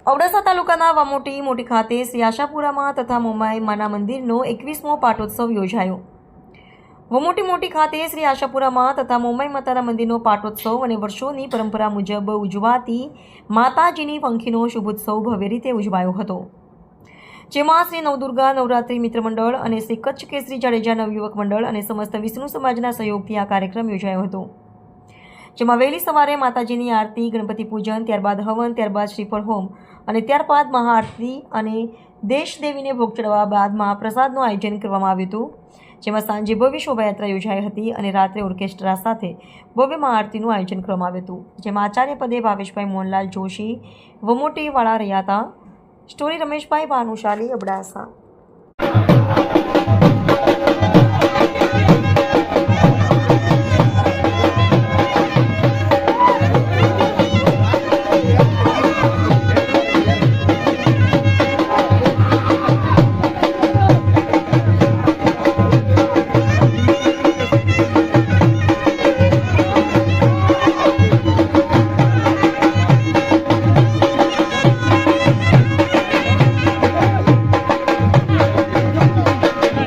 અબડાસા તાલુકાના વામોટી મોટી ખાતે શ્રી આશાપુરામાં તથા મુંબઈ માના મંદિરનો 21મો પાટોત્સવ યોજાયો। વમોટી મોટી ખાતે શ્રી આશાપુરામાં તથા મુંબઈ માતાના મંદિરનો પાટોત્સવ અને વર્ષોની પરંપરા મુજબ ઉજવાતી માતાજીની પંખીનો શુભોત્સવ ભવ્ય રીતે ઉજવાયો હતો, જેમાં શ્રી નવદુર્ગા નવરાત્રિ મિત્ર મંડળ અને શ્રી કચ્છ કેસરી જાડેજા નવયુવક મંડળ અને સમસ્ત વિષ્ણુ સમાજના સહયોગથી આ કાર્યક્રમ યોજાયો હતો, જેમાં વહેલી સવારે માતાજીની આરતી, ગણપતિ પૂજન, ત્યારબાદ હવન, ત્યારબાદ શ્રીફળ હોમ અને ત્યારબાદ મહાઆરતી અને દેશદેવીને ભોગ ચડાવવા બાદ મહાપ્રસાદનું આયોજન કરવામાં આવ્યું હતું, જેમાં સાંજે ભવ્ય શોભાયાત્રા યોજાઈ હતી અને રાત્રે ઓર્કેસ્ટ્રા સાથે ભવ્ય મહાઆરતીનું આયોજન કરવામાં આવ્યું હતું, જેમાં આચાર્ય પદે ભાવેશભાઈ મોહનલાલ જોશી વમોટીવાળા રહ્યા હતા। સ્ટોરી રમેશભાઈ ભાનુશાલી, અબડાસા।